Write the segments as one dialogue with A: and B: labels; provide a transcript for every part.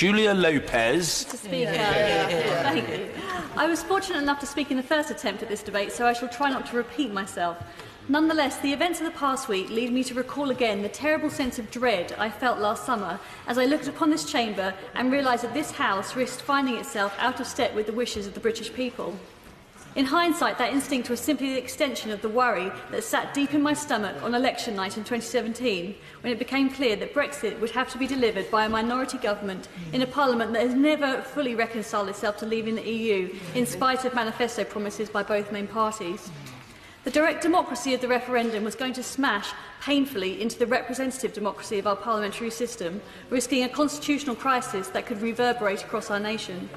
A: Julia Lopez.
B: Speaker. Thank you. I was fortunate enough to speak in the first attempt at this debate, so I shall try not to repeat myself. Nonetheless, the events of the past week lead me to recall again the terrible sense of dread I felt last summer as I looked upon this chamber and realised that this House risked finding itself out of step with the wishes of the British people. In hindsight, that instinct was simply the extension of the worry that sat deep in my stomach on election night in 2017, when it became clear that Brexit would have to be delivered by a minority government in a parliament that has never fully reconciled itself to leaving the EU, in spite of manifesto promises by both main parties. The direct democracy of the referendum was going to smash painfully into the representative democracy of our parliamentary system, risking a constitutional crisis that could reverberate across our nation.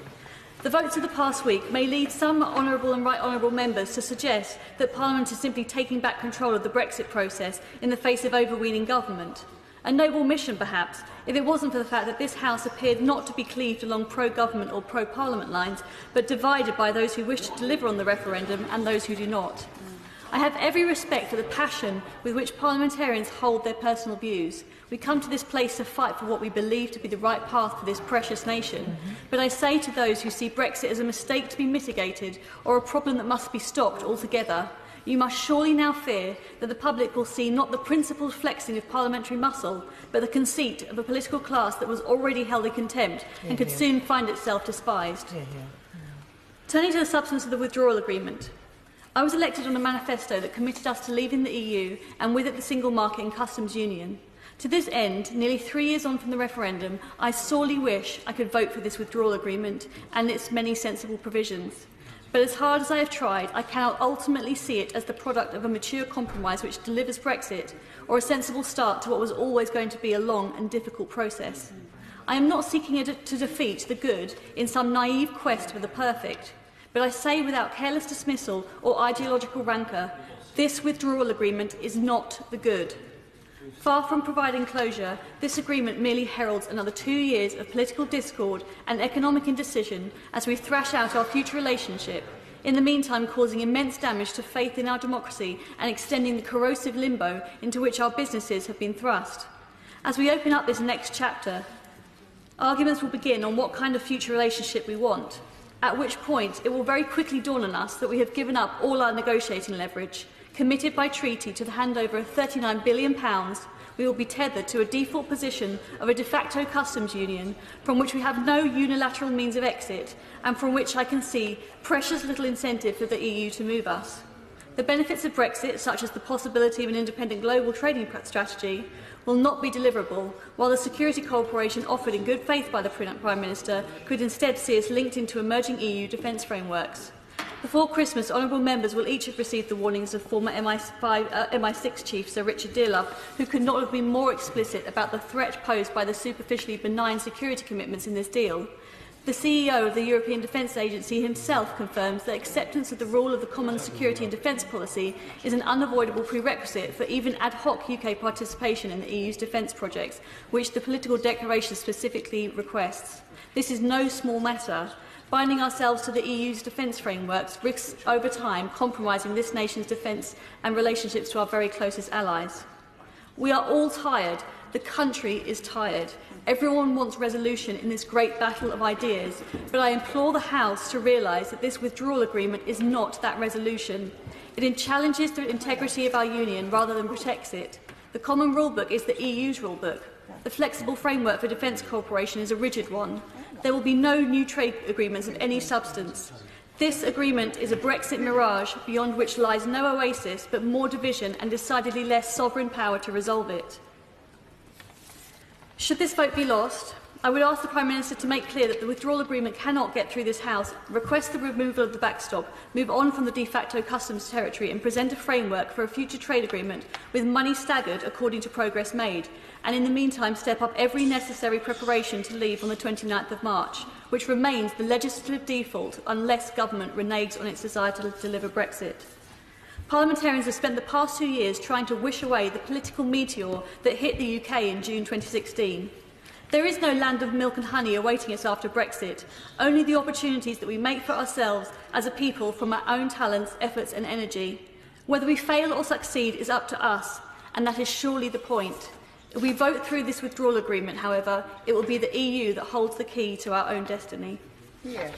B: The votes of the past week may lead some honourable and right honourable members to suggest that Parliament is simply taking back control of the Brexit process in the face of overweening government. A noble mission, perhaps, if it wasn't for the fact that this House appeared not to be cleaved along pro-government or pro-parliament lines, but divided by those who wish to deliver on the referendum and those who do not. I have every respect for the passion with which parliamentarians hold their personal views. We come to this place to fight for what we believe to be the right path for this precious nation. But I say to those who see Brexit as a mistake to be mitigated or a problem that must be stopped altogether, you must surely now fear that the public will see not the principled flexing of parliamentary muscle, but the conceit of a political class that was already held in contempt and could soon find itself despised. Turning to the substance of the withdrawal agreement. I was elected on a manifesto that committed us to leaving the EU and with it the single market and customs union. To this end, nearly 3 years on from the referendum, I sorely wish I could vote for this withdrawal agreement and its many sensible provisions. But as hard as I have tried, I cannot ultimately see it as the product of a mature compromise which delivers Brexit, or a sensible start to what was always going to be a long and difficult process. I am not seeking to defeat the good in some naive quest for the perfect. But I say without careless dismissal or ideological rancour, this withdrawal agreement is not the good. Far from providing closure, this agreement merely heralds another 2 years of political discord and economic indecision as we thrash out our future relationship, in the meantime causing immense damage to faith in our democracy and extending the corrosive limbo into which our businesses have been thrust. As we open up this next chapter, arguments will begin on what kind of future relationship we want, at which point it will very quickly dawn on us that we have given up all our negotiating leverage. Committed by treaty to the handover of £39 billion, we will be tethered to a default position of a de facto customs union from which we have no unilateral means of exit and from which I can see precious little incentive for the EU to move us. The benefits of Brexit, such as the possibility of an independent global trading strategy, will not be deliverable, while the security cooperation offered in good faith by the Prime Minister could instead see us linked into emerging EU defence frameworks. Before Christmas, honourable members will each have received the warnings of former MI6 Chief Sir Richard Dearlove, who could not have been more explicit about the threat posed by the superficially benign security commitments in this deal. The CEO of the European Defence Agency himself confirms that acceptance of the rule of the Common Security and Defence Policy is an unavoidable prerequisite for even ad hoc UK participation in the EU's defence projects, which the political declaration specifically requests. This is no small matter. Binding ourselves to the EU's defence frameworks risks over time compromising this nation's defence and relationships to our very closest allies. We are all tired. The country is tired. Everyone wants resolution in this great battle of ideas, but I implore the House to realise that this withdrawal agreement is not that resolution. It challenges the integrity of our union rather than protects it. The common rulebook is the EU's rulebook. The flexible framework for defence cooperation is a rigid one. There will be no new trade agreements of any substance. This agreement is a Brexit mirage beyond which lies no oasis but more division and decidedly less sovereign power to resolve it. Should this vote be lost, I would ask the Prime Minister to make clear that the withdrawal agreement cannot get through this House, request the removal of the backstop, move on from the de facto customs territory and present a framework for a future trade agreement with money staggered according to progress made, and in the meantime step up every necessary preparation to leave on the 29th of March, which remains the legislative default unless government reneges on its desire to deliver Brexit. Parliamentarians have spent the past 2 years trying to wish away the political meteor that hit the UK in June 2016. There is no land of milk and honey awaiting us after Brexit, only the opportunities that we make for ourselves as a people from our own talents, efforts and energy. Whether we fail or succeed is up to us, and that is surely the point. If we vote through this withdrawal agreement, however, it will be the EU that holds the key to our own destiny.
A: Yeah.